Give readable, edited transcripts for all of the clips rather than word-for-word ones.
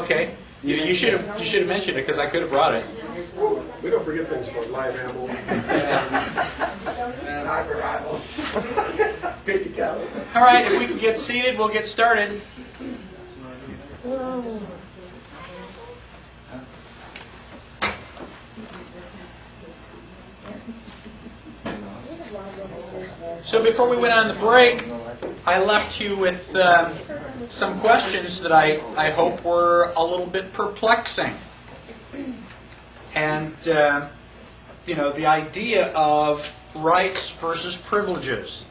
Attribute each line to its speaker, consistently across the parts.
Speaker 1: Okay. You should have mentioned it because I could have brought it.
Speaker 2: We don't forget things about live animals. And I revival. Good to go.
Speaker 1: All right, if we can get seated, we'll get started. So before we went on the break, I left you with some questions that I hope were a little bit perplexing. And, the idea of rights versus privileges.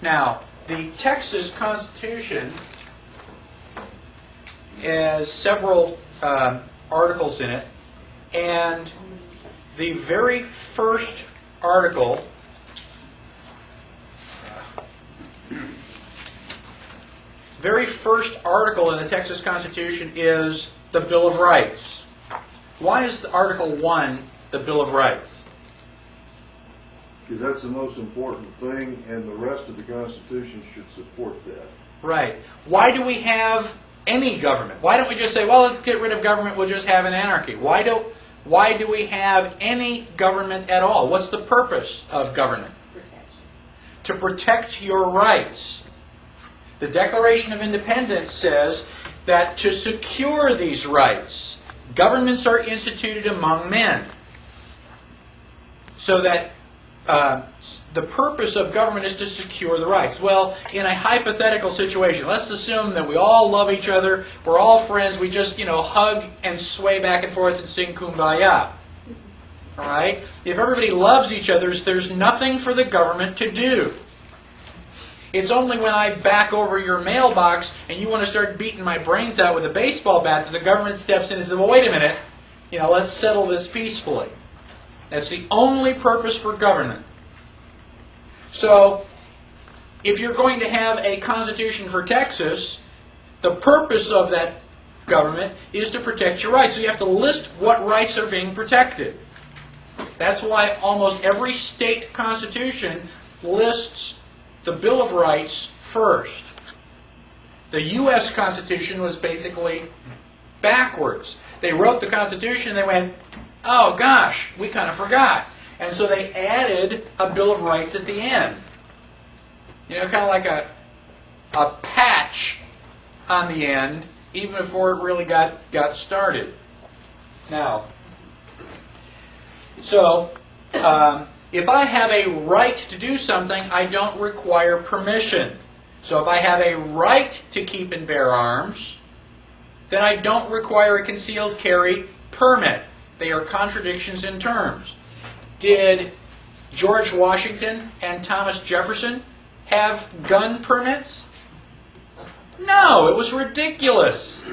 Speaker 1: Now, the Texas Constitution has several articles in it, and the very first article in the Texas Constitution is the Bill of Rights. Why is Article 1 the Bill of Rights?
Speaker 3: Because that's the most important thing, and the rest of the Constitution should support that.
Speaker 1: Right. Why do we have any government? Why don't we just say, well, let's get rid of government, we'll just have an anarchy? Why do we have any government at all? What's the purpose of government? Protection. To protect your rights. The Declaration of Independence says that to secure these rights, governments are instituted among men. So that the purpose of government is to secure the rights. Well, in a hypothetical situation, let's assume that we all love each other, we're all friends, we just, hug and sway back and forth and sing Kumbaya. All right? If everybody loves each other, there's nothing for the government to do. It's only when I back over your mailbox and you want to start beating my brains out with a baseball bat that the government steps in and says, well, wait a minute, let's settle this peacefully. That's the only purpose for government. So, if you're going to have a constitution for Texas, the purpose of that government is to protect your rights. So you have to list what rights are being protected. That's why almost every state constitution lists the Bill of Rights first. The U.S. Constitution was basically backwards. They wrote the Constitution and they went, oh gosh, we kind of forgot. And so they added a Bill of Rights at the end. Kind of like a patch on the end, even before it really got started. Now, so if I have a right to do something, I don't require permission. So if I have a right to keep and bear arms, then I don't require a concealed carry permit. They are contradictions in terms. Did George Washington and Thomas Jefferson have gun permits? No, it was ridiculous.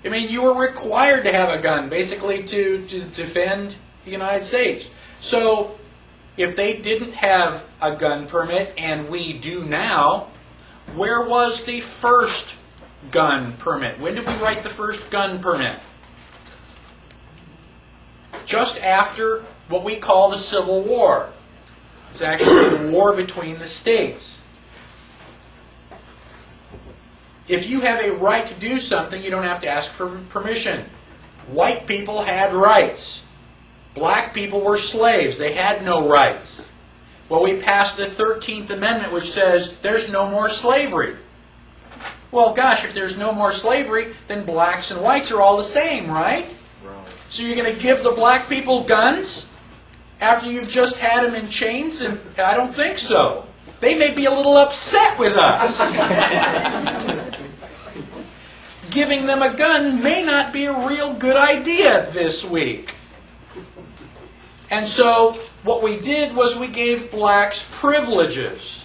Speaker 1: You were required to have a gun, basically to defend the United States. So, if they didn't have a gun permit, and we do now, where was the first gun permit? When did we write the first gun permit? Just after what we call the Civil War. It's actually the war between the states. If you have a right to do something, you don't have to ask for permission. White people had rights. Black people were slaves. They had no rights. Well, we passed the 13th Amendment, which says there's no more slavery. Well, gosh, if there's no more slavery, then blacks and whites are all the same, right? So you're going to give the black people guns after you've just had them in chains? And I don't think so. They may be a little upset with us. Giving them a gun may not be a real good idea this week. And so what we did was we gave blacks privileges.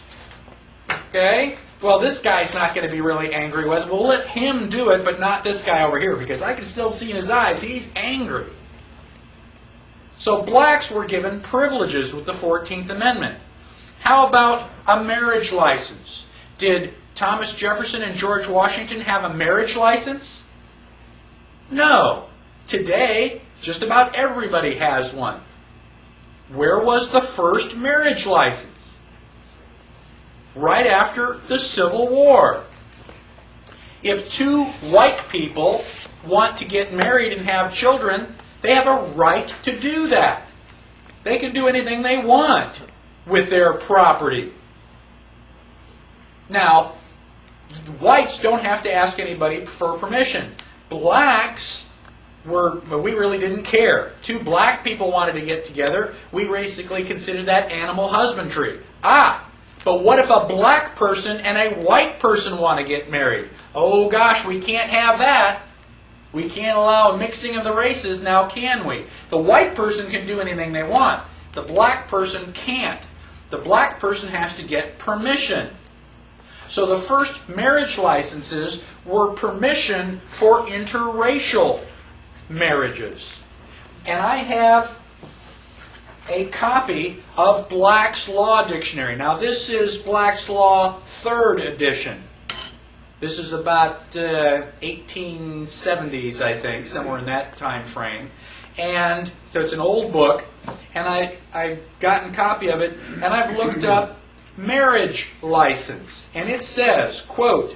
Speaker 1: Okay? Well, this guy's not going to be really angry with it. We'll let him do it, but not this guy over here, because I can still see in his eyes he's angry. So blacks were given privileges with the 14th Amendment. How about a marriage license? Did Thomas Jefferson and George Washington have a marriage license? No. Today, just about everybody has one. Where was the first marriage license? Right after the Civil War. If two white people want to get married and have children, they have a right to do that. They can do anything they want with their property. Now, whites don't have to ask anybody for permission. Blacks we really didn't care. Two black people wanted to get together. We basically considered that animal husbandry. But what if a black person and a white person want to get married? Oh gosh, we can't have that. We can't allow a mixing of the races now, can we? The white person can do anything they want. The black person can't. The black person has to get permission. So the first marriage licenses were permission for interracial marriages. And I have a copy of Black's Law Dictionary. Now this is Black's Law 3rd edition. This is about 1870s, I think, somewhere in that time frame. And so it's an old book, and I've gotten a copy of it, and I've looked up marriage license. And it says, quote,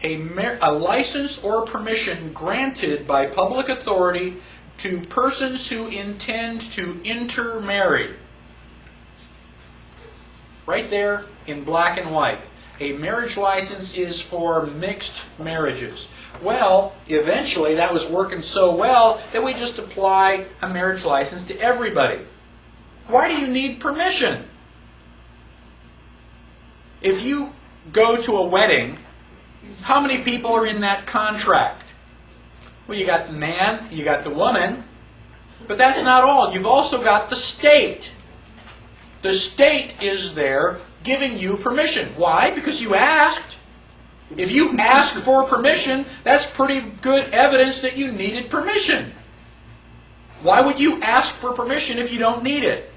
Speaker 1: a license or permission granted by public authority to persons who intend to intermarry. Right there in black and white. A marriage license is for mixed marriages. Well, eventually that was working so well that we just apply a marriage license to everybody. Why do you need permission? If you go to a wedding, how many people are in that contract? Well, you got the man, you got the woman, but that's not all. You've also got the state. The state is there giving you permission. Why? Because you asked. If you ask for permission, that's pretty good evidence that you needed permission. Why would you ask for permission if you don't need it?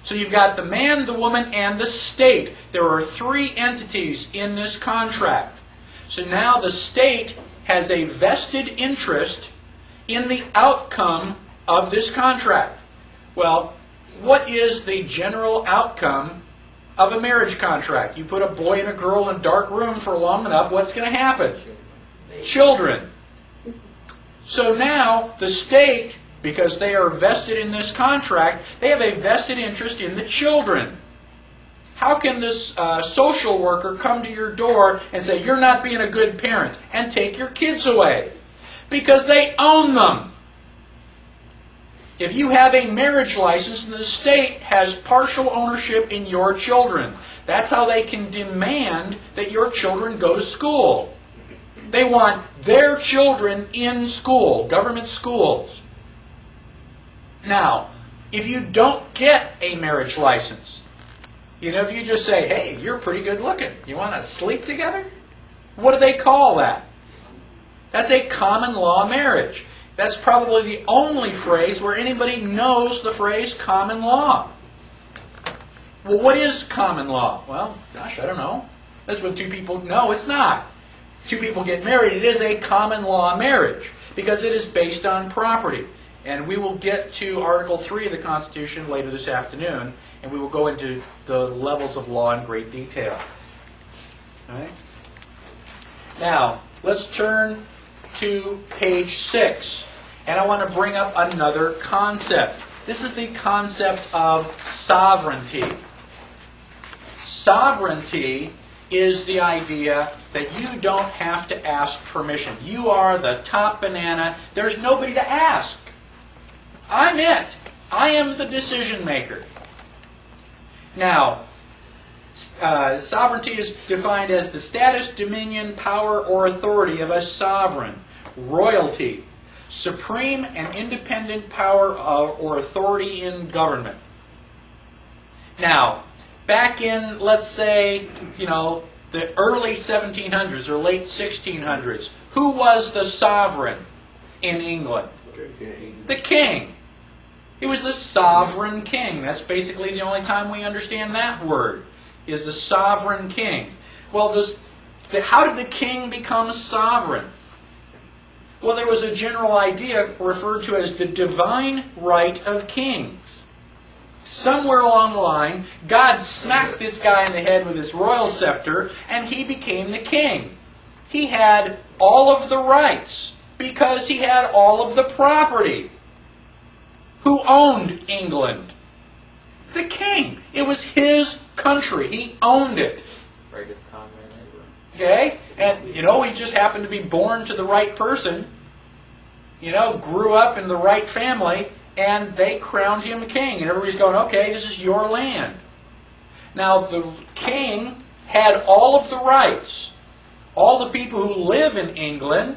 Speaker 1: So you've got the man, the woman, and the state. There are 3 entities in this contract. So now the state has a vested interest in the outcome of this contract. Well, what is the general outcome of a marriage contract? You put a boy and a girl in a dark room for long enough, what's going to happen? Children. So now the state, because they are vested in this contract, they have a vested interest in the children. How can this social worker come to your door and say, you're not being a good parent, and take your kids away? Because they own them. If you have a marriage license, the state has partial ownership in your children. That's how they can demand that your children go to school. They want their children in school, government schools. Now, if you don't get a marriage license, if you just say, hey, you're pretty good looking, you want to sleep together? What do they call that? That's a common law marriage. That's probably the only phrase where anybody knows the phrase common law. Well, what is common law? Well, gosh, I don't know. That's what 2 people... No, it's not. 2 people get married. It is a common law marriage because it is based on property. And we will get to Article 3 of the Constitution later this afternoon, and we will go into the levels of law in great detail. All right? Now, let's turn to page 6. And I want to bring up another concept. This is the concept of sovereignty. Sovereignty is the idea that you don't have to ask permission. You are the top banana. There's nobody to ask. I'm it. I am the decision maker. Now, sovereignty is defined as the status, dominion, power, or authority of a sovereign. Royalty. Supreme and independent power or authority in government. Now, back in, let's say, the early 1700s or late 1600s, who was the sovereign in England? The king. He was the sovereign king. That's basically the only time we understand that word, is the sovereign king. Well, how did the king become sovereign? Well, there was a general idea referred to as the divine right of kings. Somewhere along the line, God smacked this guy in the head with his royal scepter, and he became the king. He had all of the rights. Because he had all of the property. Who owned England? The king. It was his country. He owned it.
Speaker 4: Greatest common neighbor.
Speaker 1: Okay? And, he just happened to be born to the right person. Grew up in the right family, and they crowned him king. And everybody's going, okay, this is your land. Now, the king had all of the rights. All the people who live in England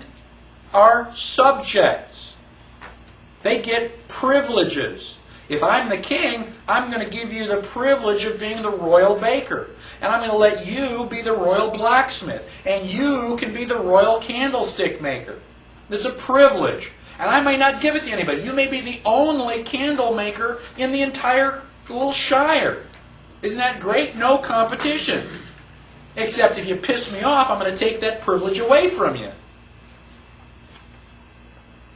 Speaker 1: are subjects. They get privileges. If I'm the king, I'm going to give you the privilege of being the royal baker. And I'm going to let you be the royal blacksmith. And you can be the royal candlestick maker. It's a privilege. And I may not give it to anybody. You may be the only candle maker in the entire little shire. Isn't that great? No competition. Except if you piss me off, I'm going to take that privilege away from you.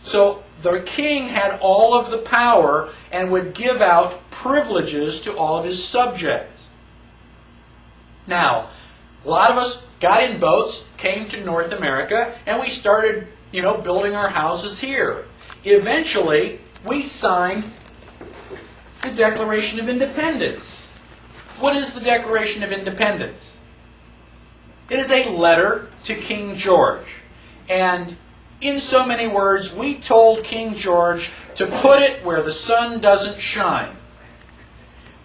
Speaker 1: So the king had all of the power and would give out privileges to all of his subjects. Now, a lot of us got in boats, came to North America, and we started, building our houses here. Eventually, we signed the Declaration of Independence. What is the Declaration of Independence? It is a letter to King George. And in so many words, we told King George to put it where the sun doesn't shine.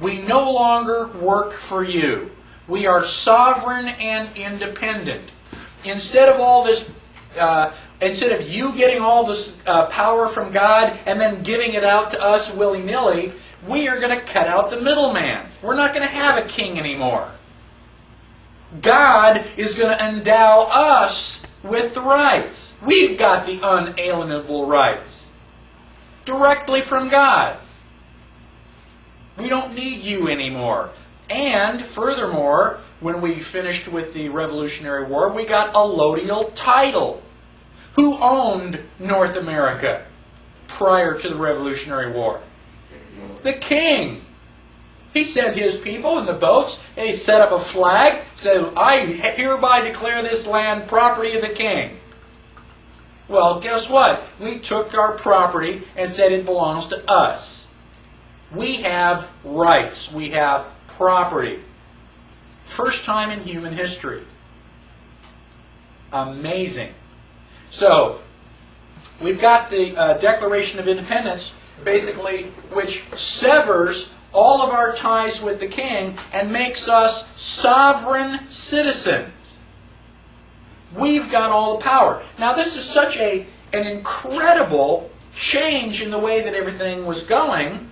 Speaker 1: We no longer work for you. We are sovereign and independent. Instead of all this, instead of you getting all this power from God and then giving it out to us willy-nilly, we are going to cut out the middleman. We're not going to have a king anymore. God is going to endow us with the rights. We've got the unalienable rights. Directly from God. We don't need you anymore. And furthermore, when we finished with the Revolutionary War, we got a allodial title. Who owned North America prior to the Revolutionary War? The king. He sent his people in the boats, and he set up a flag, said, I hereby declare this land property of the king. Well, guess what? We took our property and said it belongs to us. We have rights. We have property. First time in human history. Amazing. So, we've got the Declaration of Independence, basically, which severs all of our ties with the king and makes us sovereign citizens. We've got all the power. Now, this is such an incredible change in the way that everything was going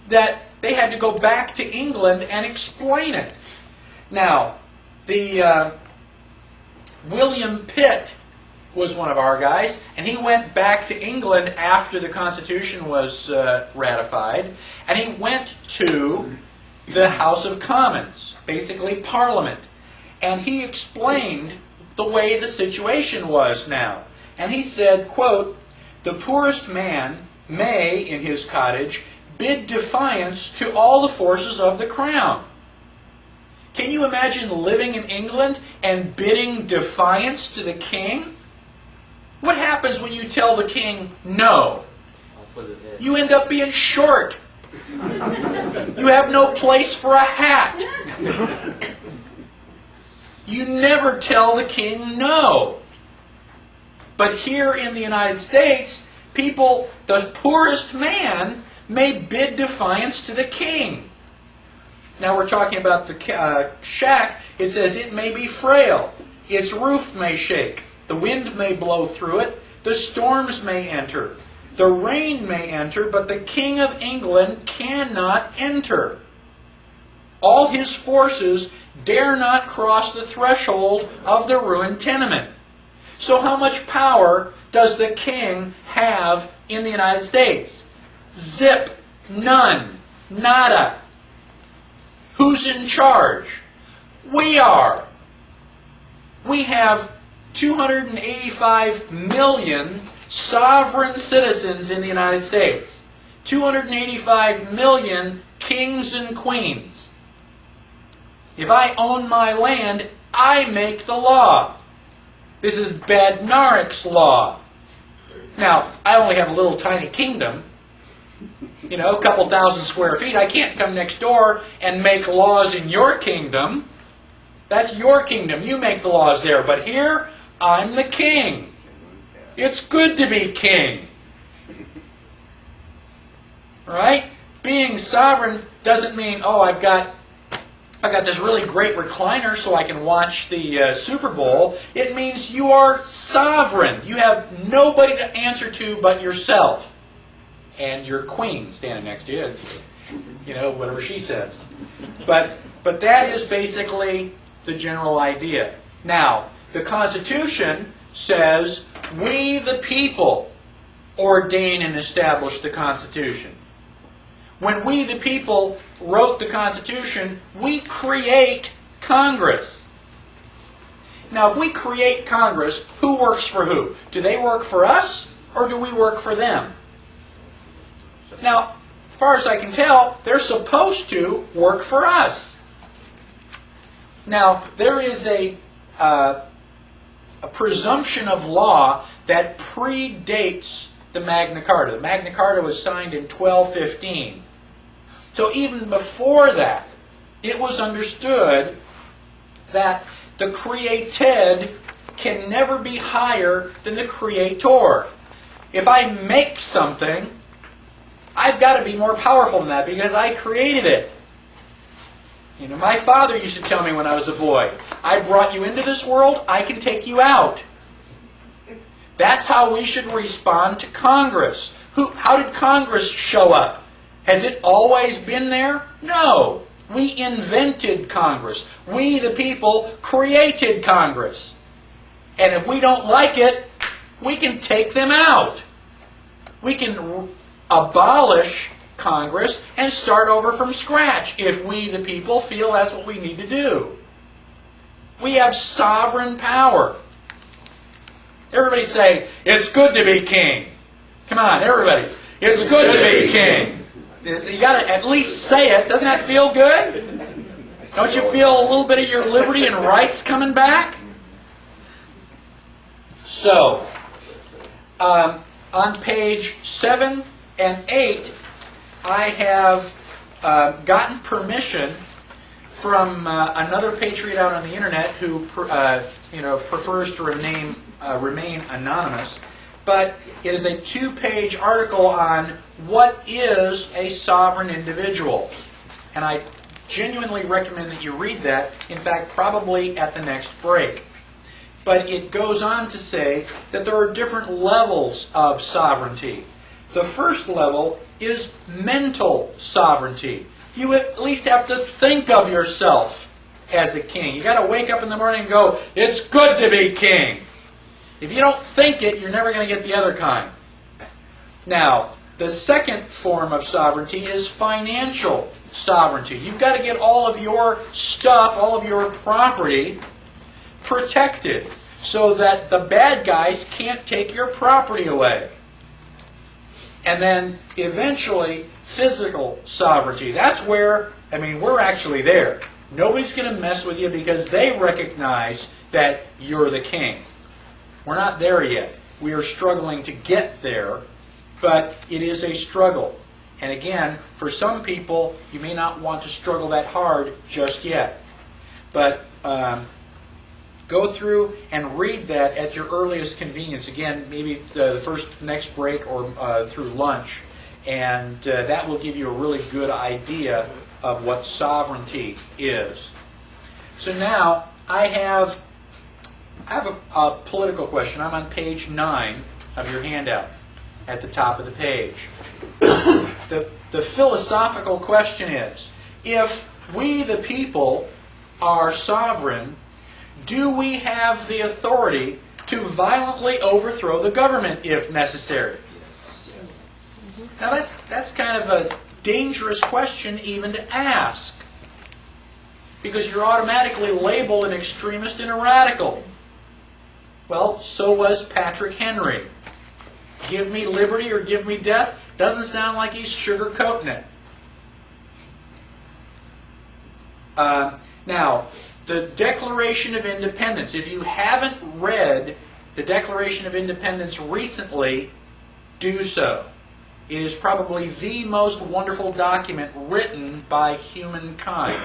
Speaker 1: that they had to go back to England and explain it. Now, the William Pitt was one of our guys, and he went back to England after the Constitution was ratified, and he went to the House of Commons, basically Parliament, and he explained the way the situation was now. And he said, quote, "The poorest man may, in his cottage, bid defiance to all the forces of the crown." Can you imagine living in England and bidding defiance to the king? What happens when you tell the king no? You end up being short. You have no place for a hat. You never tell the king no. But here in the United States, people, the poorest man, may bid defiance to the king. Now we're talking about the shack. It says it may be frail. Its roof may shake. The wind may blow through it. The storms may enter. The rain may enter, but the King of England cannot enter. All his forces dare not cross the threshold of the ruined tenement. So how much power does the king have in the United States? Zip. None. Nada. Who's in charge? We are. We have 285 million sovereign citizens in the United States. 285 million kings and queens. If I own my land, I make the law. This is Badnarik's law. Now, I only have a little tiny kingdom, you know, a couple thousand square feet. I can't come next door and make laws in your kingdom. That's your kingdom. You make the laws there. But here, I'm the king. It's good to be king. Right? Being sovereign doesn't mean, oh, I've got this really great recliner so I can watch the Super Bowl. It means you are sovereign. You have nobody to answer to but yourself. And your queen standing next to you. You know, whatever she says. But that is basically the general idea. Now, the Constitution says, we the people ordain and establish the Constitution. When we the people wrote the Constitution, we create Congress. Now, if we create Congress, who works for who? Do they work for us, or do we work for them? Now, as far as I can tell, they're supposed to work for us. Now, there is a presumption of law that predates the Magna Carta. The Magna Carta was signed in 1215. So even before that, it was understood that the created can never be higher than the creator. If I make something, I've got to be more powerful than that because I created it. You know, my father used to tell me when I was a boy, I brought you into this world, I can take you out. That's how we should respond to Congress. How did Congress show up? Has it always been there? No. We invented Congress. We, the people, created Congress. And if we don't like it, we can take them out. We can abolish Congress and start over from scratch if we, the people, feel that's what we need to do. We have sovereign power. Everybody say, it's good to be king. Come on, everybody. It's good to be king. You got to at least say it. Doesn't that feel good? Don't you feel a little bit of your liberty and rights coming back? So, on page 7 and 8, I have gotten permission from another patriot out on the internet who prefers to remain anonymous. But it is a 2-page article on what is a sovereign individual. And I genuinely recommend that you read that, in fact, probably at the next break. But it goes on to say that there are different levels of sovereignty. The first level is mental sovereignty. You at least have to think of yourself as a king. You got to wake up in the morning and go, it's good to be king. If you don't think it, you're never going to get the other kind. Now, the second form of sovereignty is financial sovereignty. You've got to get all of your stuff, all of your property protected so that the bad guys can't take your property away. And then eventually, physical sovereignty. That's where, we're actually there. Nobody's going to mess with you because they recognize that you're the king. We're not there yet. We are struggling to get there, but it is a struggle. And again, for some people, you may not want to struggle that hard just yet. But go through and read that at your earliest convenience. Again, maybe the next break or through lunch. And that will give you a really good idea of what sovereignty is. So now, I have a political question. I'm on page 9 of your handout at the top of the page. The philosophical question is, if we the people are sovereign, do we have the authority to violently overthrow the government if necessary? Now that's kind of a dangerous question even to ask, because you're automatically labeled an extremist and a radical. Well, so was Patrick Henry. Give me liberty or give me death doesn't sound like he's sugarcoating it. Now, the Declaration of Independence. If you haven't read the Declaration of Independence recently, do so. It is probably the most wonderful document written by humankind.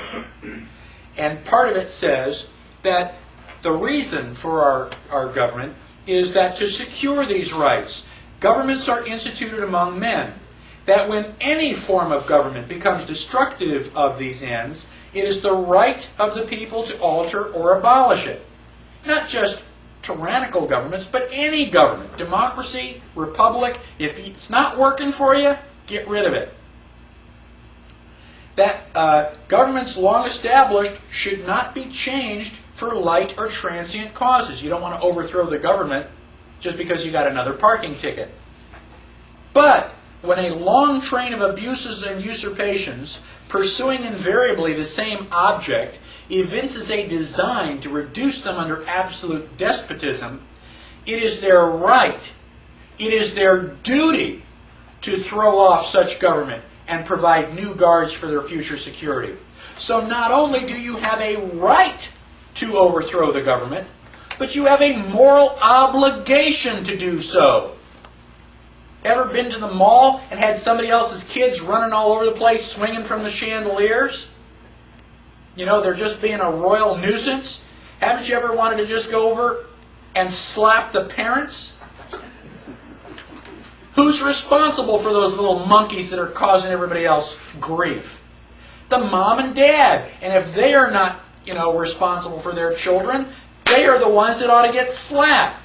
Speaker 1: And part of it says that the reason for our government is that to secure these rights, governments are instituted among men, that when any form of government becomes destructive of these ends, it is the right of the people to alter or abolish it. Not just tyrannical governments, but any government, democracy, republic. If it's not working for you, get rid of it. That governments long established should not be changed for light or transient causes. You don't want to overthrow the government just because you got another parking ticket. But when a long train of abuses and usurpations, pursuing invariably the same object, evinces a design to reduce them under absolute despotism, it is their right, it is their duty to throw off such government and provide new guards for their future security. So not only do you have a right to overthrow the government, but you have a moral obligation to do so. Ever been to the mall and had somebody else's kids running all over the place, swinging from the chandeliers? You know, they're just being a royal nuisance. Haven't you ever wanted to just go over and slap the parents? Who's responsible for those little monkeys that are causing everybody else grief? The mom and dad. And if they are not, responsible for their children, they are the ones that ought to get slapped.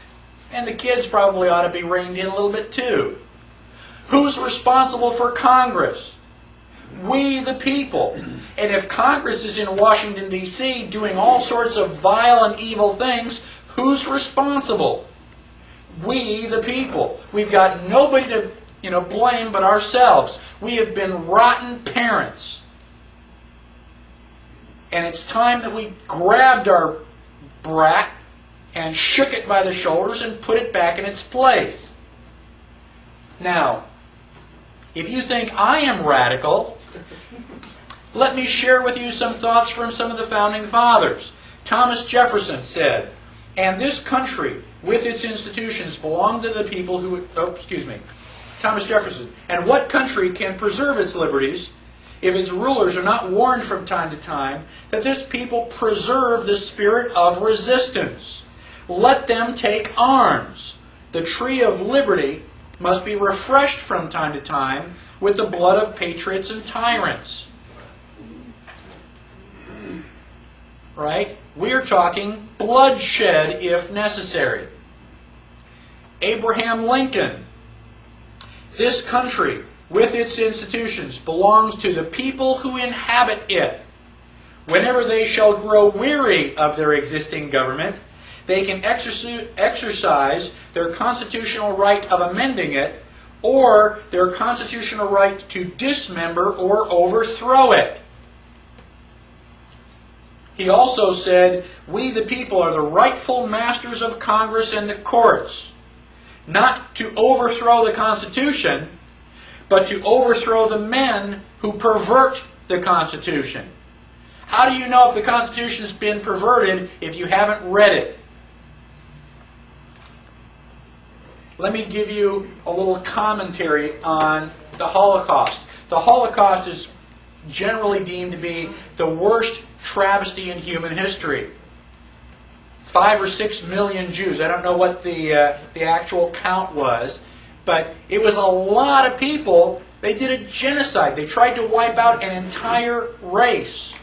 Speaker 1: And the kids probably ought to be reined in a little bit too. Who's responsible for Congress? We, the people. And if Congress is in Washington, D.C., doing all sorts of vile and evil things, who's responsible? We, the people. We've got nobody to blame but ourselves. We have been rotten parents. And it's time that we grabbed our brat and shook it by the shoulders and put it back in its place. Now, if you think I am radical, let me share with you some thoughts from some of the founding fathers. Thomas Jefferson said, "And this country, with its institutions, belong to the people who..." Thomas Jefferson. "And what country can preserve its liberties if its rulers are not warned from time to time that this people preserve the spirit of resistance? Let them take arms. The tree of liberty must be refreshed from time to time with the blood of patriots and tyrants." Right? We're talking bloodshed if necessary. Abraham Lincoln. "This country, with its institutions, belongs to the people who inhabit it. Whenever they shall grow weary of their existing government, they can exercise their constitutional right of amending it, or their constitutional right to dismember or overthrow it." He also said, "We the people are the rightful masters of Congress and the courts, not to overthrow the Constitution, but to overthrow the men who pervert the Constitution." How do you know if the Constitution has been perverted if you haven't read it? Let me give you a little commentary on the Holocaust. The Holocaust is generally deemed to be the worst travesty in human history. 5 or 6 million Jews. I don't know what the actual count was, but it was a lot of people. They did a genocide. They tried to wipe out an entire race.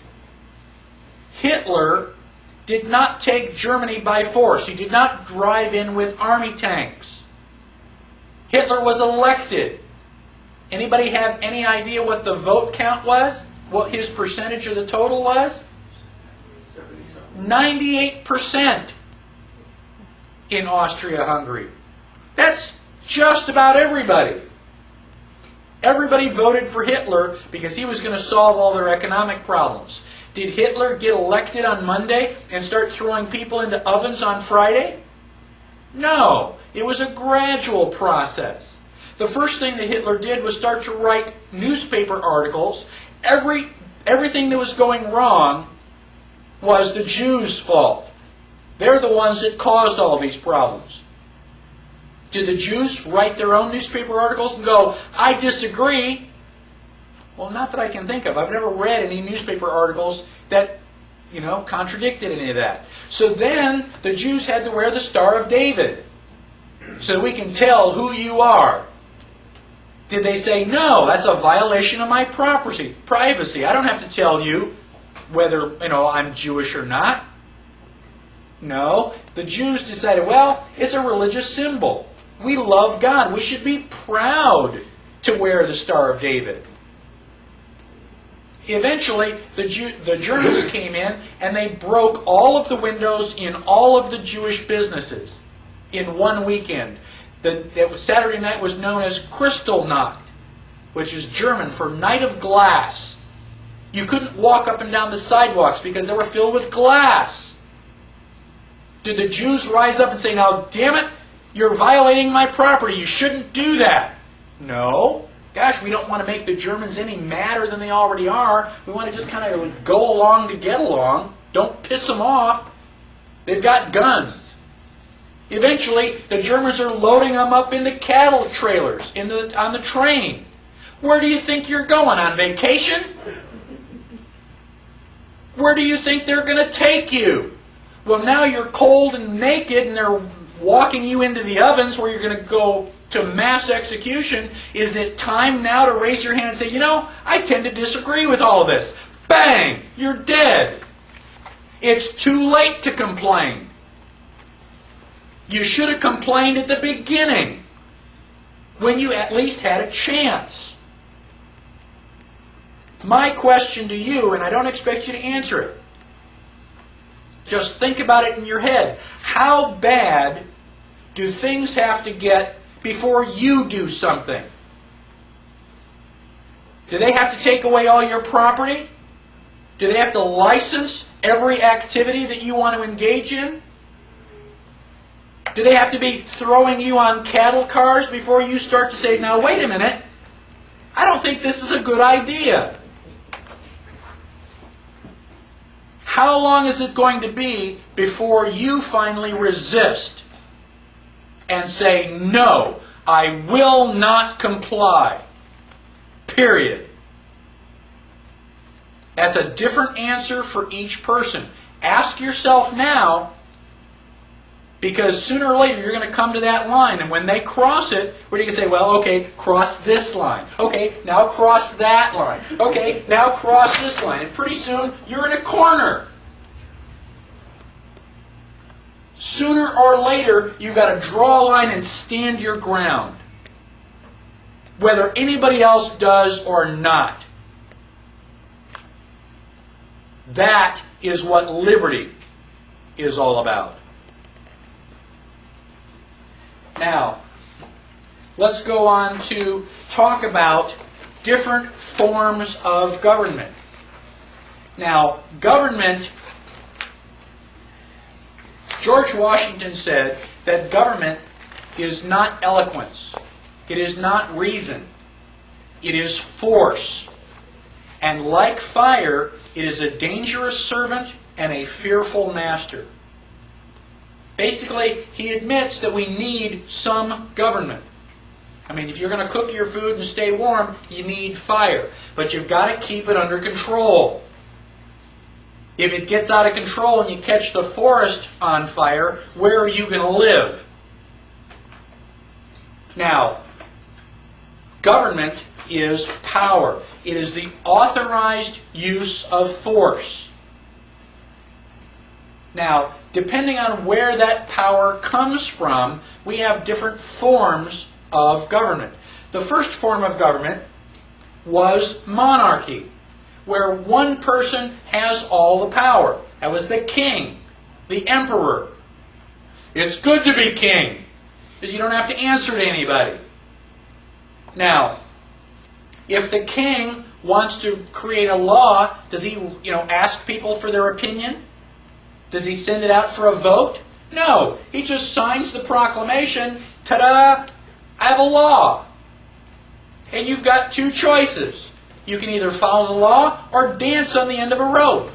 Speaker 1: Hitler did not take Germany by force. He did not drive in with army tanks. Hitler was elected. Anybody have any idea what the vote count was? What his percentage of the total was? 98% in Austria-Hungary. That's just about everybody. Everybody voted for Hitler because he was going to solve all their economic problems. Did Hitler get elected on Monday and start throwing people into ovens on Friday? No. It was a gradual process. The first thing that Hitler did was start to write newspaper articles. Everything that was going wrong was the Jews' fault. They're the ones that caused all these problems. Did the Jews write their own newspaper articles and go, I disagree? Well, not that I can think of. I've never read any newspaper articles that, contradicted any of that. So then the Jews had to wear the Star of David so we can tell who you are. Did they say, no, that's a violation of my privacy. I don't have to tell you whether, I'm Jewish or not. No, the Jews decided, well, it's a religious symbol. We love God. We should be proud to wear the Star of David. Eventually, the Germans came in and they broke all of the windows in all of the Jewish businesses in one weekend. Saturday night was known as Kristallnacht, which is German for night of glass. You couldn't walk up and down the sidewalks because they were filled with glass. Did the Jews rise up and say, now, damn it, you're violating my property. You shouldn't do that? No. Gosh, we don't want to make the Germans any madder than they already are. We want to just kind of go along to get along. Don't piss them off. They've got guns. Eventually, the Germans are loading them up into cattle trailers on the train. Where do you think you're going? On vacation? Where do you think they're going to take you? Well, now you're cold and naked and they're walking you into the ovens where you're going to go to mass execution. Is it time now to raise your hand and say, I tend to disagree with all of this? Bang! You're dead. It's too late to complain. You should have complained at the beginning when you at least had a chance. My question to you, and I don't expect you to answer it, just think about it in your head. How bad do things have to get before you do something? Do they have to take away all your property? Do they have to license every activity that you want to engage in? Do they have to be throwing you on cattle cars before you start to say, now wait a minute, I don't think this is a good idea? How long is it going to be before you finally resist and say, no, I will not comply? Period. That's a different answer for each person. Ask yourself now, because sooner or later you're going to come to that line, and when they cross it, where you can say, well, okay, cross this line. Okay, now cross that line. Okay, now cross this line. And pretty soon you're in a corner. Sooner or later, you've got to draw a line and stand your ground, whether anybody else does or not. That is what liberty is all about. Now, let's go on to talk about different forms of government. Now, government, George Washington said that government is not eloquence. It is not reason. It is force. And like fire, it is a dangerous servant and a fearful master. Basically, he admits that we need some government. I mean, if you're going to cook your food and stay warm, you need fire. But you've got to keep it under control. If it gets out of control and you catch the forest on fire, where are you going to live? Now, government is power. It is the authorized use of force. Now, depending on where that power comes from, we have different forms of government. The first form of government was monarchy, where one person has all the power. That was the king, the emperor. It's good to be king, but you don't have to answer to anybody. Now, if the king wants to create a law, does he, ask people for their opinion? Does he send it out for a vote? No. He just signs the proclamation. Ta-da! I have a law. And you've got two choices. You can either follow the law or dance on the end of a rope.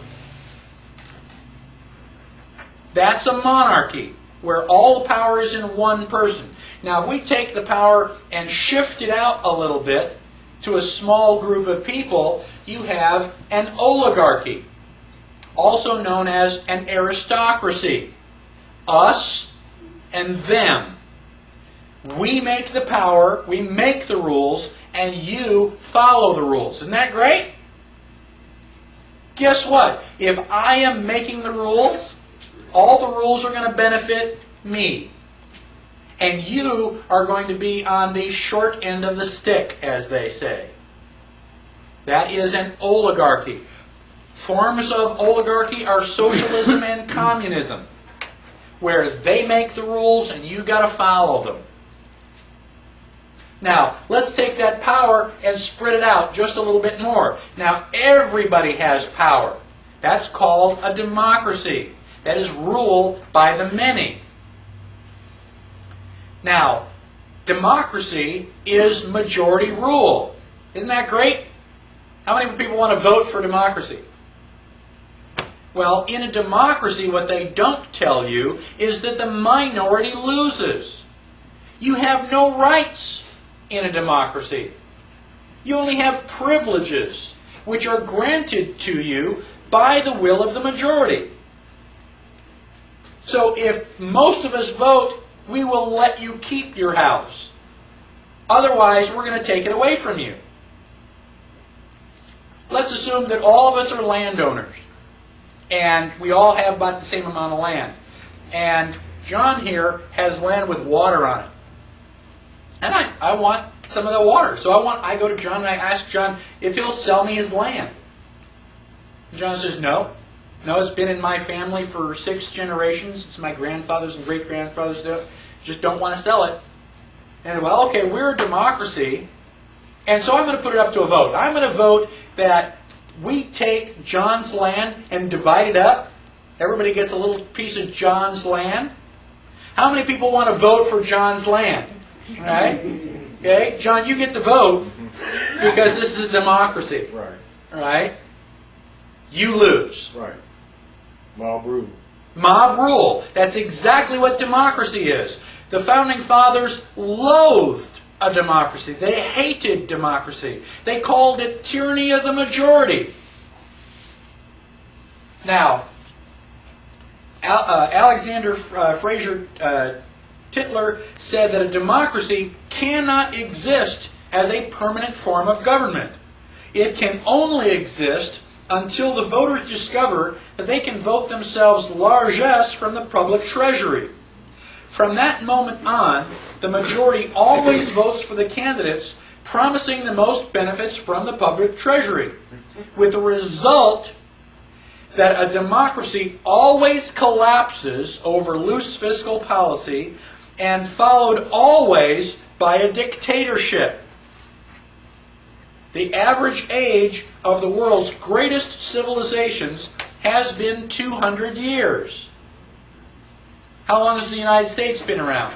Speaker 1: That's a monarchy, where all the power is in one person. Now, if we take the power and shift it out a little bit to a small group of people, you have an oligarchy, also known as an aristocracy. Us and them. We make the power, we make the rules, and you follow the rules. Isn't that great? Guess what? If I am making the rules, all the rules are going to benefit me. And you are going to be on the short end of the stick, as they say. That is an oligarchy. Forms of oligarchy are socialism and communism, where they make the rules and you got to follow them. Now, let's take that power and spread it out just a little bit more. Now, everybody has power. That's called a democracy. That is rule by the many. Now, democracy is majority rule. Isn't that great? How many people want to vote for democracy? Well, in a democracy, what they don't tell you is that the minority loses. You have no rights in a democracy. You only have privileges, which are granted to you by the will of the majority. So if most of us vote, we will let you keep your house. Otherwise, we're going to take it away from you. Let's assume that all of us are landowners, and we all have about the same amount of land. And John here has land with water on it. And I want some of the water. So I go to John and I ask John if he'll sell me his land. And John says, no. No, it's been in my family for 6 generations. It's my grandfathers and great-grandfathers just don't want to sell it. And well, okay, we're a democracy, and so I'm going to put it up to a vote. I'm going to vote that we take John's land and divide it up. Everybody gets a little piece of John's land. How many people want to vote for John's land? Right? Okay, John, you get to vote because this is a democracy.
Speaker 3: Right.
Speaker 1: Right? You lose.
Speaker 3: Right. Mob rule.
Speaker 1: Mob rule. That's exactly what democracy is. The Founding Fathers loathed a democracy. They hated democracy. They called it tyranny of the majority. Now, Alexander Fraser Tytler said that a democracy cannot exist as a permanent form of government. It can only exist until the voters discover that they can vote themselves largesse from the public treasury. From that moment on, the majority always votes for the candidates promising the most benefits from the public treasury, with the result that a democracy always collapses over loose fiscal policy and followed always by a dictatorship. The average age of the world's greatest civilizations has been 200 years. How long has the United States been around?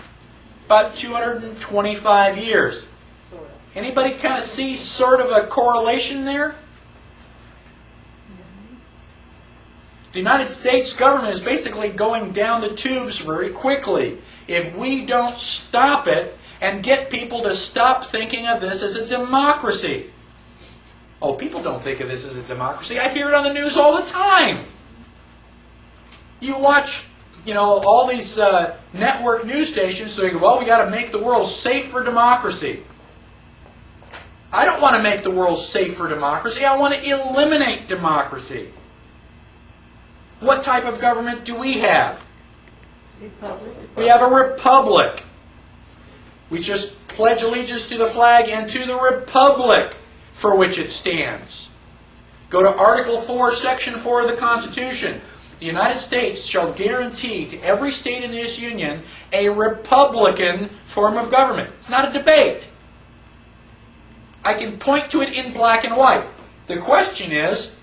Speaker 1: About 225 years. Anybody kind of see sort of a correlation there? The United States government is basically going down the tubes very quickly. If we don't stop it and get people to stop thinking of this as a democracy. Oh, people don't think of this as a democracy. I hear it on the news all the time. You watch, all these network news stations, so you go, well, we got to make the world safe for democracy. I don't want to make the world safe for democracy. I want to eliminate democracy. What type of government do we have?
Speaker 5: Republic.
Speaker 1: We have a republic. We just pledge allegiance to the flag and to the republic for which it stands. Go to Article 4, Section 4 of the Constitution. The United States shall guarantee to every state in this union a republican form of government. It's not a debate. I can point to it in black and white. The question is,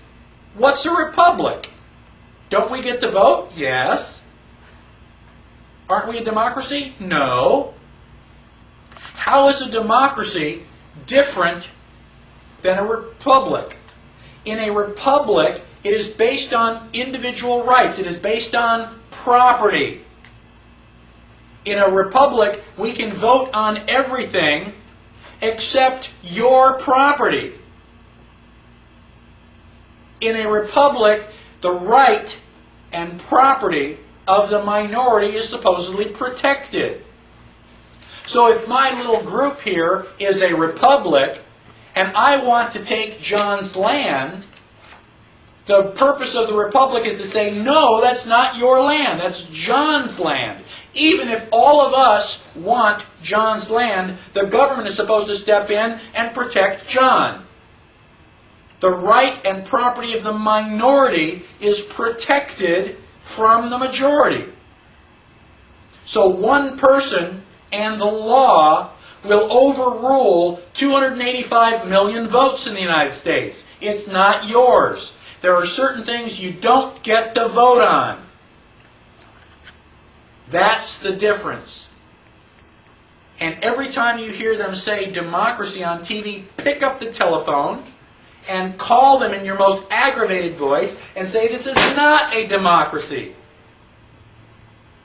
Speaker 1: what's a republic? Don't we get to vote? Yes. Aren't we a democracy? No. How is a democracy different than a republic? In a republic, it is based on individual rights. It is based on property. In a republic, we can vote on everything except your property. In a republic, the right and property of the minority is supposedly protected. So if my little group here is a republic, and I want to take John's land, the purpose of the republic is to say, no, that's not your land, that's John's land. Even if all of us want John's land, the government is supposed to step in and protect John. The right and property of the minority is protected from the majority. So one person and the law will overrule 285 million votes in the United States. It's not yours. There are certain things you don't get to vote on. That's the difference. And every time you hear them say democracy on TV, pick up the telephone and call them in your most aggravated voice and say, this is not a democracy.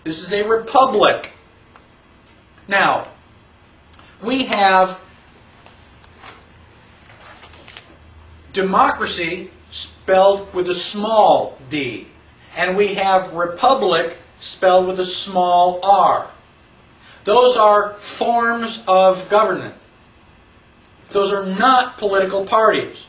Speaker 1: This is a republic. Now, we have democracy spelled with a small d, and we have republic spelled with a small r. Those are forms of government. Those are not political parties.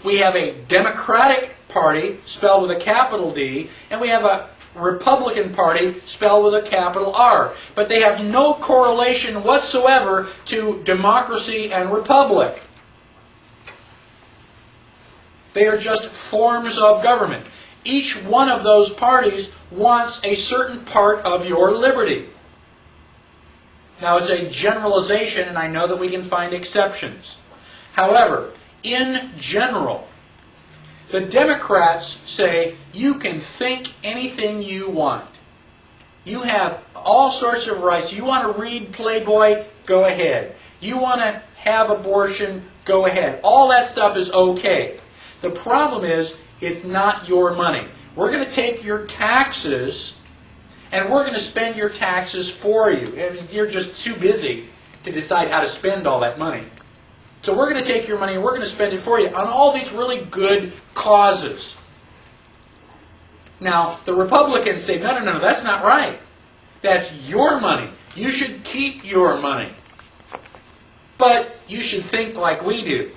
Speaker 1: We have a Democratic Party spelled with a capital D, and we have a Republican Party spelled with a capital R. But they have no correlation whatsoever to democracy and republic. They are just forms of government. Each one of those parties wants a certain part of your liberty. Now, it's a generalization, and I know that we can find exceptions. However, in general, the Democrats say you can think anything you want. You have all sorts of rights. You want to read Playboy? Go ahead. You want to have abortion? Go ahead. All that stuff is okay. The problem is, it's not your money. We're going to take your taxes, and we're going to spend your taxes for you. I mean, you're just too busy to decide how to spend all that money. So we're going to take your money and we're going to spend it for you on all these really good causes. Now, the Republicans say, no, that's not right. That's your money. You should keep your money. But you should think like we do.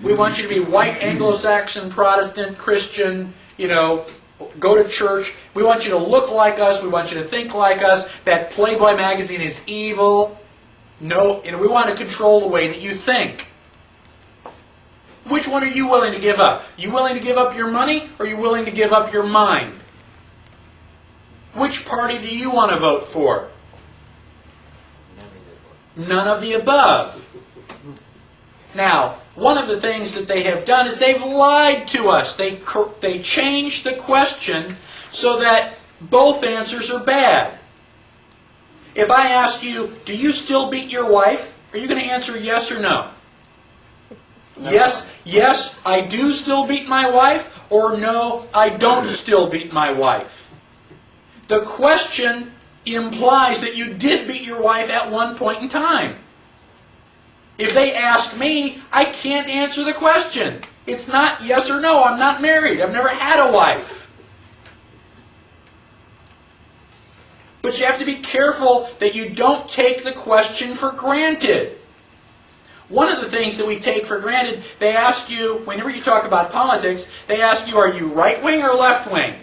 Speaker 1: We want you to be white, Anglo-Saxon, Protestant, Christian, go to church. We want you to look like us. We want you to think like us. That Playboy magazine is evil. No, we want to control the way that you think. Which one are you willing to give up? You willing to give up your money, or are you willing to give up your mind? Which party do you want to vote for? None of the above. Now, one of the things that they have done is they've lied to us. They changed the question so that both answers are bad. If I ask you, do you still beat your wife? Are you going to answer yes or no? No. Yes, I do still beat my wife, or no, I don't still beat my wife. The question implies that you did beat your wife at one point in time. If they ask me, I can't answer the question. It's not yes or no. I'm not married. I've never had a wife. But you have to be careful that you don't take the question for granted. One of the things that we take for granted, they ask you, whenever you talk about politics, they ask you, are you right-wing or left-wing?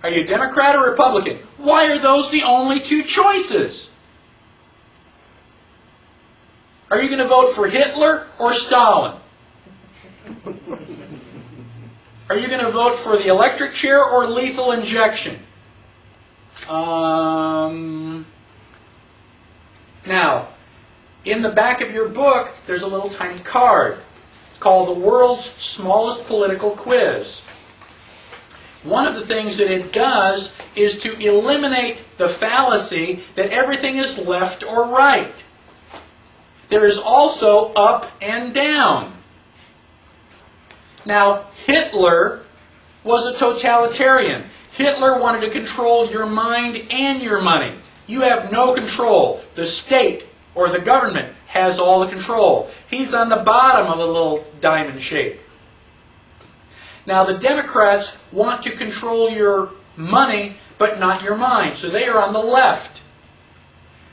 Speaker 1: Are you Democrat or Republican? Why are those the only two choices? Are you going to vote for Hitler or Stalin? Are you going to vote for the electric chair or lethal injection? Now, in the back of your book, there's a little tiny card. It's called the World's Smallest Political Quiz. One of the things that it does is to eliminate the fallacy that everything is left or right. There is also up and down. Now, Hitler was a totalitarian. Hitler wanted to control your mind and your money. You have no control. The state or the government has all the control. He's on the bottom of a little diamond shape. Now the Democrats want to control your money, but not your mind. So they are on the left.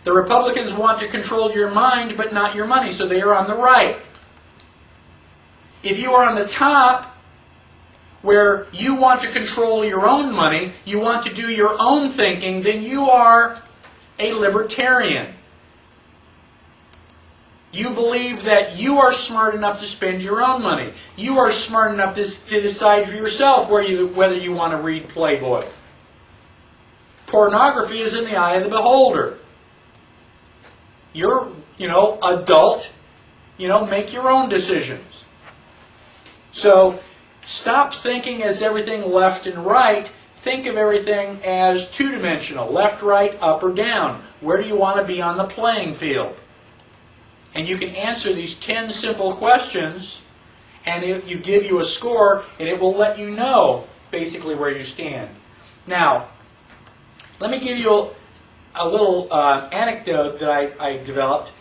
Speaker 1: The Republicans want to control your mind, but not your money. So they are on the right. If you are on the top, where you want to control your own money, you want to do your own thinking, then you are a libertarian. You believe that you are smart enough to spend your own money. You are smart enough to decide for yourself whether you want to read Playboy. Pornography is in the eye of the beholder. You're, adult, make your own decisions. So, stop thinking as everything left and right. Think of everything as two-dimensional, left, right, up, or down. Where do you want to be on the playing field? And you can answer these 10 simple questions, and you give you a score, and it will let you know basically where you stand. Now, let me give you a little anecdote that I developed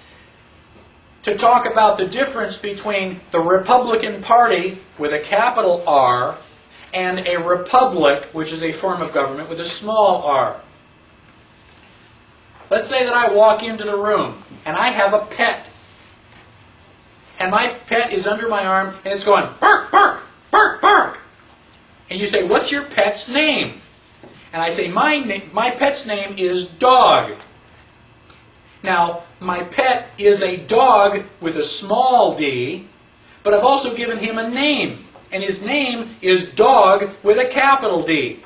Speaker 1: to talk about the difference between the Republican Party with a capital R and a republic, which is a form of government, with a small r. Let's say that I walk into the room and I have a pet. And my pet is under my arm and it's going, bark, bark, bark, bark. And you say, what's your pet's name? And I say, my pet's name is Dog. Now, my pet is a dog with a small d, but I've also given him a name. And his name is Dog with a capital D.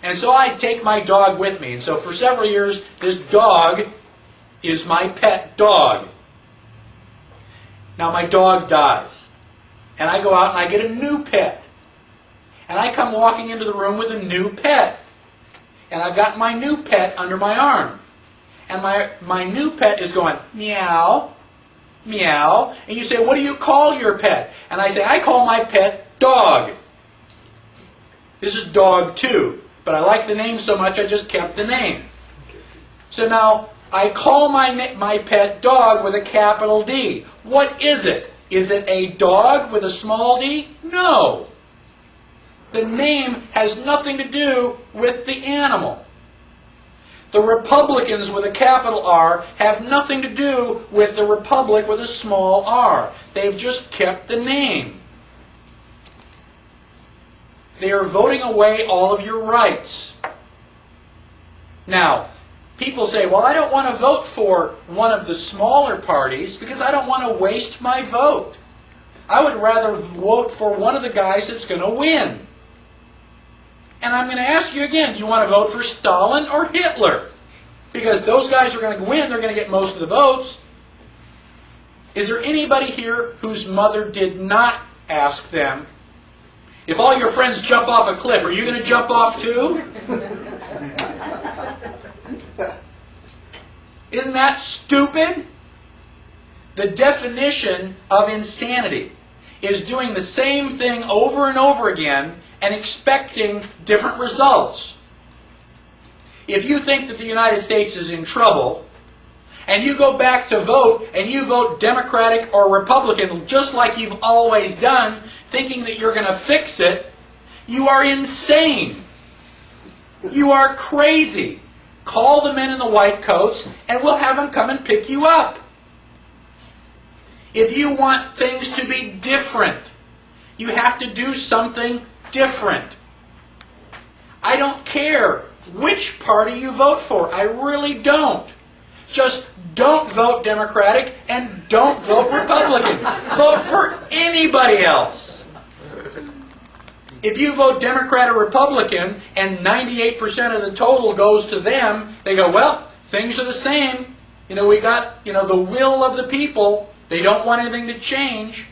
Speaker 1: And so I take my dog with me. And so for several years, this dog is my pet dog. Now my dog dies. And I go out and I get a new pet. And I come walking into the room with a new pet. And I've got my new pet under my arm. And my new pet is going, meow, meow. And you say, what do you call your pet? And I say, I call my pet Dog. This is Dog 2. But I like the name so much I just kept the name. So now I call my pet Dog with a capital D. What is it? Is it a dog with a small d? No. The name has nothing to do with the animal. The Republicans with a capital R have nothing to do with the Republic with a small r. They've just kept the name. They are voting away all of your rights. Now, people say, well, I don't want to vote for one of the smaller parties because I don't want to waste my vote. I would rather vote for one of the guys that's going to win. And I'm going to ask you again, do you want to vote for Stalin or Hitler? Because those guys are going to win, they're going to get most of the votes. Is there anybody here whose mother did not ask them, if all your friends jump off a cliff, are you going to jump off too? Isn't that stupid? The definition of insanity is doing the same thing over and over again and expecting different results. If you think that the United States is in trouble, and you go back to vote, and you vote Democratic or Republican just like you've always done, thinking that you're going to fix it, you are insane. You are crazy. Call the men in the white coats, and we'll have them come and pick you up. If you want things to be different, you have to do something different. I don't care which party you vote for. I really don't. Just don't vote Democratic and don't vote Republican. Vote for anybody else. If you vote Democrat or Republican and 98% of the total goes to them, they go, well, things are the same. We got, the will of the people. They don't want anything to change.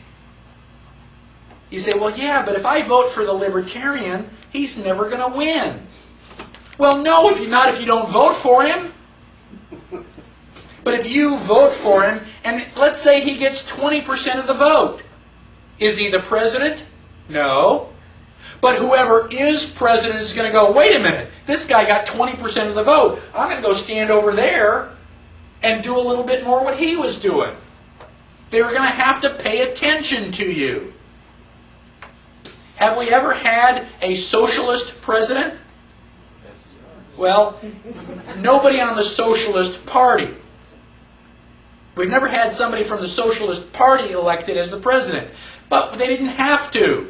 Speaker 1: You say, well, yeah, but if I vote for the Libertarian, he's never going to win. Well, no, if you don't vote for him. But if you vote for him, and let's say he gets 20% of the vote, is he the president? No. But whoever is president is going to go, wait a minute, this guy got 20% of the vote. I'm going to go stand over there and do a little bit more what he was doing. They're going to have to pay attention to you. Have we ever had a socialist president? Well, nobody on the Socialist Party. We've never had somebody from the Socialist Party elected as the president. But they didn't have to.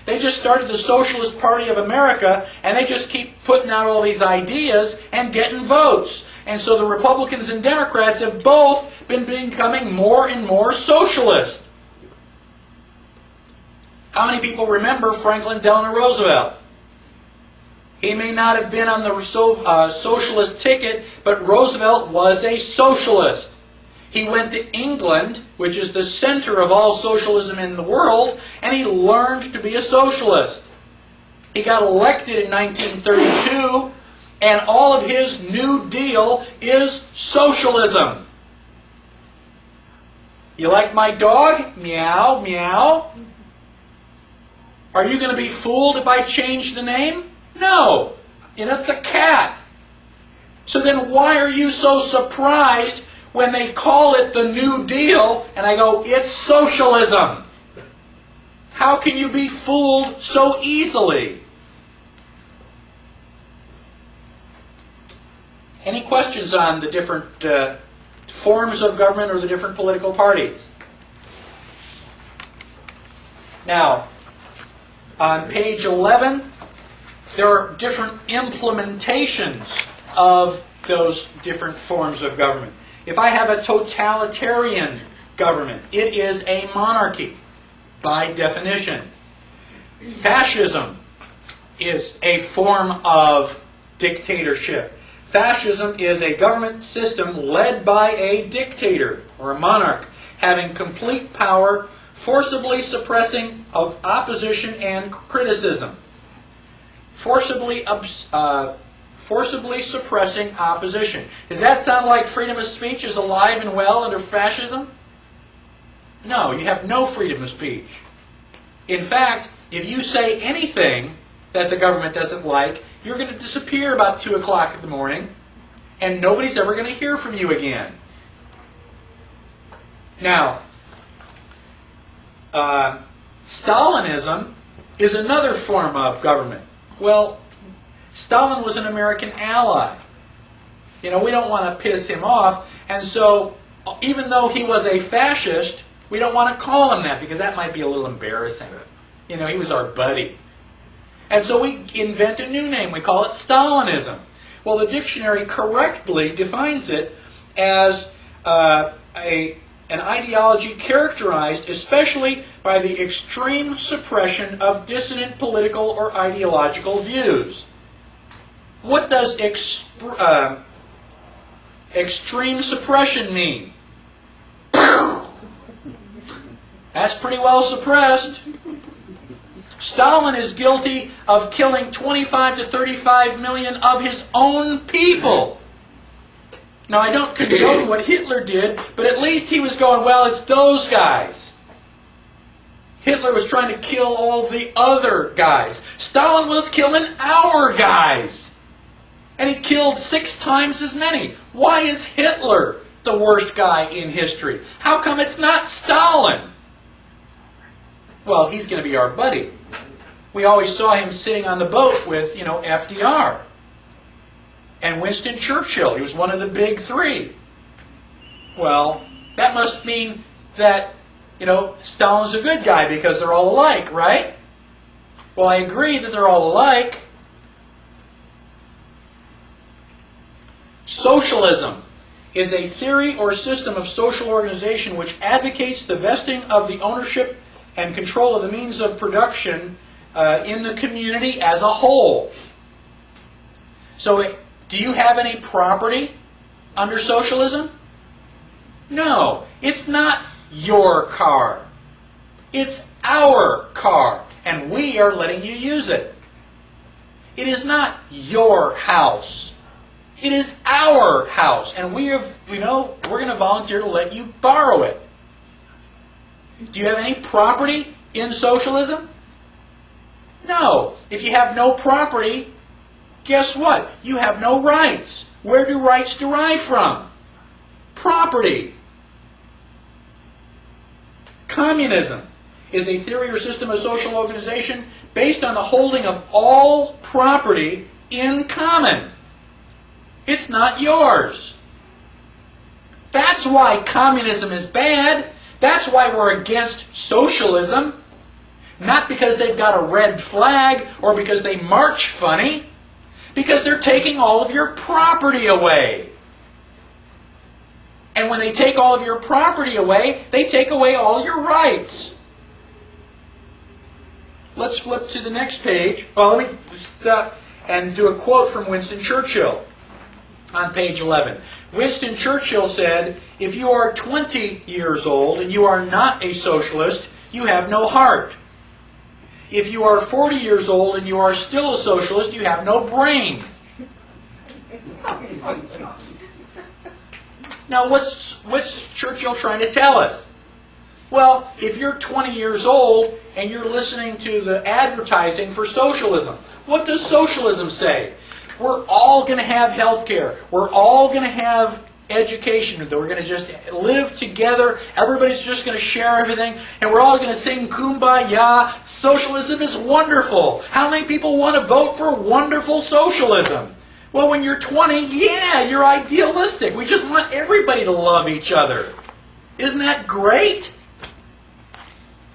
Speaker 1: They just started the Socialist Party of America, and they just keep putting out all these ideas and getting votes. And so the Republicans and Democrats have both been becoming more and more socialist. How many people remember Franklin Delano Roosevelt? He may not have been on the socialist ticket, but Roosevelt was a socialist. He went to England, which is the center of all socialism in the world, and he learned to be a socialist. He got elected in 1932, and all of his New Deal is socialism. You like my dog? Meow, meow. Are you going to be fooled if I change the name? No. It's a cat. So then why are you so surprised when they call it the New Deal, and I go, it's socialism? How can you be fooled so easily? Any questions on the different forms of government or the different political parties? Now, on page 11, there are different implementations of those different forms of government. If I have a totalitarian government, it is a monarchy by definition. Fascism is a form of dictatorship. Fascism is a government system led by a dictator or a monarch having complete power, forcibly suppressing opposition and criticism. Forcibly suppressing opposition. Does that sound like freedom of speech is alive and well under fascism? No, you have no freedom of speech. In fact, if you say anything that the government doesn't like, you're going to disappear about 2 o'clock in the morning, and nobody's ever going to hear from you again. Now, Stalinism is another form of government. Well, Stalin was an American ally. We don't want to piss him off, and so even though he was a fascist, we don't want to call him that because that might be a little embarrassing. He was our buddy. And so we invent a new name. We call it Stalinism. Well, the dictionary correctly defines it as an ideology characterized especially by the extreme suppression of dissident political or ideological views. What does extreme suppression mean? That's pretty well suppressed. Stalin is guilty of killing 25 to 35 million of his own people. Now, I don't condone what Hitler did, but at least he was going, well, it's those guys. Hitler was trying to kill all the other guys. Stalin was killing our guys. And he killed 6 times as many. Why is Hitler the worst guy in history? How come it's not Stalin? Well, he's going to be our buddy. We always saw him sitting on the boat with, FDR. And Winston Churchill. He was one of the big 3. Well, that must mean that, Stalin's a good guy because they're all alike, right? Well, I agree that they're all alike. Socialism is a theory or system of social organization which advocates the vesting of the ownership and control of the means of production in the community as a whole. So, do you have any property under socialism? No. It's not your car. It's our car, and we are letting you use it. It is not your house. It is our house, and we're going to volunteer to let you borrow it. Do you have any property in socialism? No. If you have no property, guess what? You have no rights. Where do rights derive from? Property. Communism is a theory or system of social organization based on the holding of all property in common. It's not yours. That's why communism is bad. That's why we're against socialism. Not because they've got a red flag or because they march funny. Because they're taking all of your property away. And when they take all of your property away, they take away all your rights. Let's flip to the next page. Well, let me stop and do a quote from Winston Churchill on page 11. Winston Churchill said, "If you are 20 years old and you are not a socialist, you have no heart. If you are 40 years old and you are still a socialist, you have no brain." Now, what's Churchill trying to tell us? Well, if you're 20 years old and you're listening to the advertising for socialism, what does socialism say? We're all going to have health care. We're all going to have education. We're going to just live together. Everybody's just going to share everything. And we're all going to sing Kumbaya. Socialism is wonderful. How many people want to vote for wonderful socialism? Well, when you're 20, yeah, you're idealistic. We just want everybody to love each other. Isn't that great?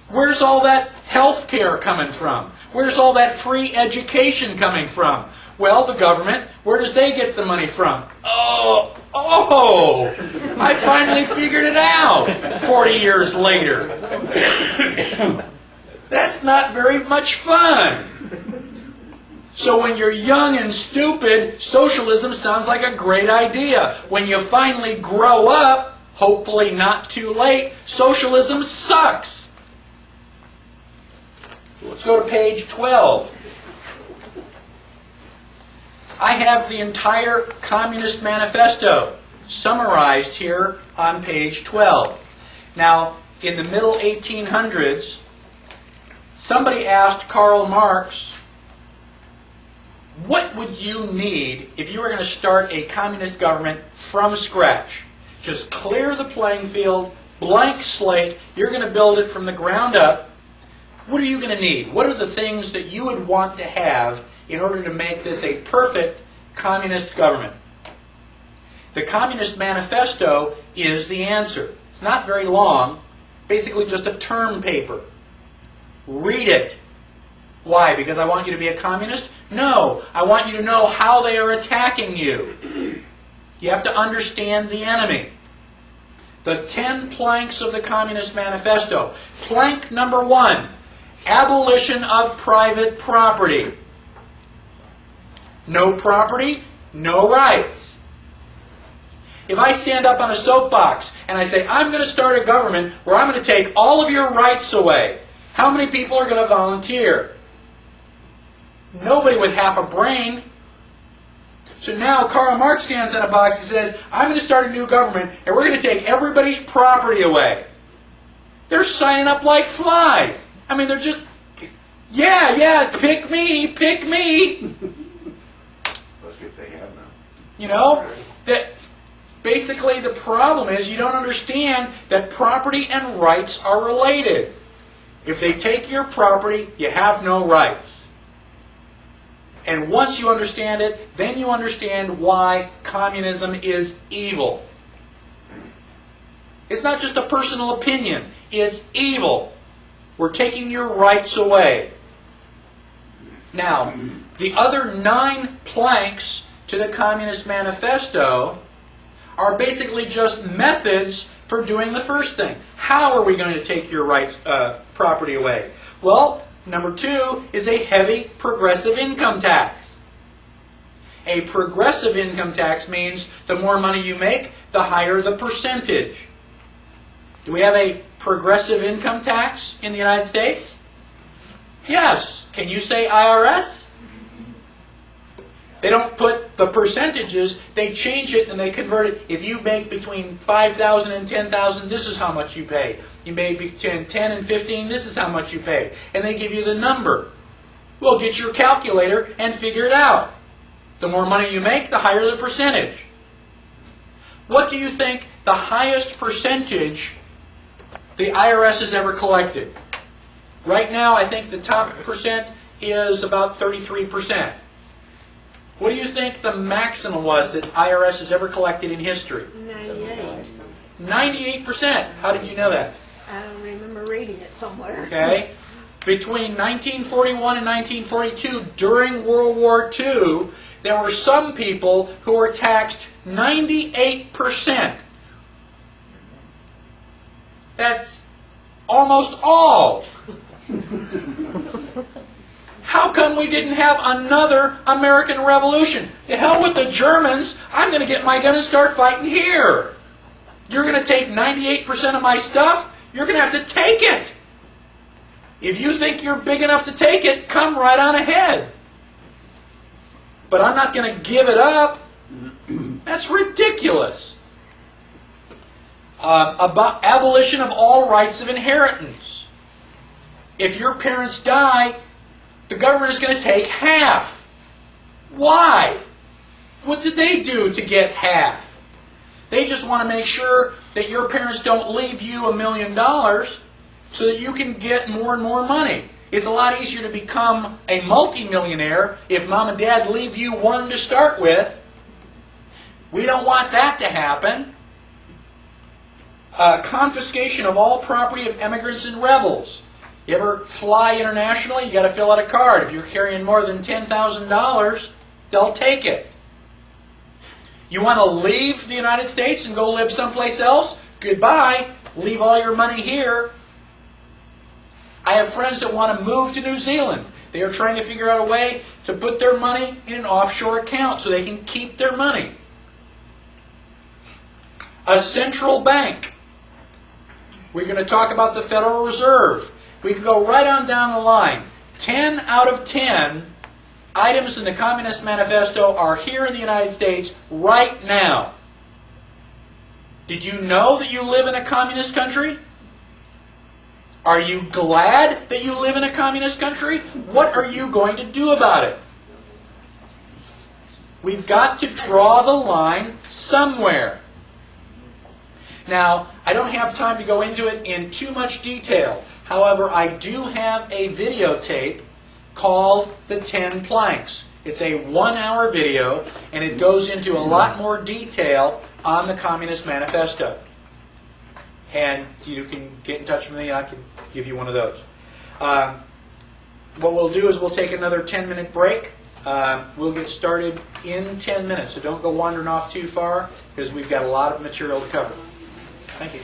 Speaker 1: Where's all that health care coming from? Where's all that free education coming from? Well, the government. Where does they get the money from? Oh, I finally figured it out 40 years later. That's not very much fun. So when you're young and stupid, socialism sounds like a great idea. When you finally grow up, hopefully not too late, socialism sucks. Let's go to page 12. I have the entire Communist Manifesto summarized here on page 12. Now, in the middle 1800s, somebody asked Karl Marx, what would you need if you were going to start a communist government from scratch? Just clear the playing field, blank slate, you're going to build it from the ground up. What are you going to need? What are the things that you would want to have in order to make this a perfect communist government? The Communist Manifesto is the answer. It's not very long, basically just a term paper. Read it. Why? Because I want you to be a communist? No, I want you to know how they are attacking you. You have to understand the enemy. The 10 planks of the Communist Manifesto. Plank number 1, abolition of private property. No property, no rights. If I stand up on a soapbox and I say, I'm going to start a government where I'm going to take all of your rights away, how many people are going to volunteer? Nobody with half a brain. So now Karl Marx stands on a box and says, I'm going to start a new government and we're going to take everybody's property away. They're signing up like flies. I mean, they're just, yeah, pick me. You know, that basically the problem is you don't understand that property and rights are related. If they take your property, you have no rights. And once you understand it, then you understand why communism is evil. It's not just a personal opinion. It's evil. We're taking your rights away. Now, the other 9 planks to the Communist Manifesto are basically just methods for doing the first thing. How are we going to take your rights, property away? Well, number 2 is a heavy progressive income tax. A progressive income tax means the more money you make, the higher the percentage. Do we have a progressive income tax in the United States? Yes. Can you say IRS? They don't put the percentages, they change it and they convert it. If you make between $5,000 and $10,000, this is how much you pay. You make between 10 and 15, this is how much you pay. And they give you the number. Well, get your calculator and figure it out. The more money you make, the higher the percentage. What do you think the highest percentage the IRS has ever collected? Right now, I think the top percent is about 33%. What do you think the maximum was that IRS has ever collected in history?
Speaker 5: 98.
Speaker 1: 98%. How did you know that?
Speaker 5: I don't remember reading it somewhere.
Speaker 1: Okay. Between 1941 and 1942, during World War II, there were some people who were taxed 98%. That's almost all. How come we didn't have another American Revolution? To hell with the Germans. I'm going to get my gun and start fighting here. You're going to take 98% of my stuff? You're going to have to take it. If you think you're big enough to take it, come right on ahead. But I'm not going to give it up. That's ridiculous. About abolition of all rights of inheritance. If your parents die, the government is going to take half. Why? What did they do to get half? They just want to make sure that your parents don't leave you $1 million so that you can get more and more money. It's a lot easier to become a multimillionaire if mom and dad leave you one to start with. We don't want that to happen. Confiscation of all property of immigrants and rebels. You ever fly internationally? You got to fill out a card. If you're carrying more than $10,000, they'll take it. You want to leave the United States and go live someplace else? Goodbye. Leave all your money here. I have friends that want to move to New Zealand. They are trying to figure out a way to put their money in an offshore account so they can keep their money. A central bank. We're going to talk about the Federal Reserve. We can go right on down the line. 10 out of 10 items in the Communist Manifesto are here in the United States right now. Did you know that you live in a communist country? Are you glad that you live in a communist country? What are you going to do about it? We've got to draw the line somewhere. Now, I don't have time to go into it in too much detail. However, I do have a videotape called The 10 Planks. It's a 1-hour video, and it goes into a lot more detail on the Communist Manifesto. And you can get in touch with me, I can give you one of those. What we'll do is we'll take another 10-minute break. We'll get started in 10 minutes, so don't go wandering off too far, because we've got a lot of material to cover. Thank you.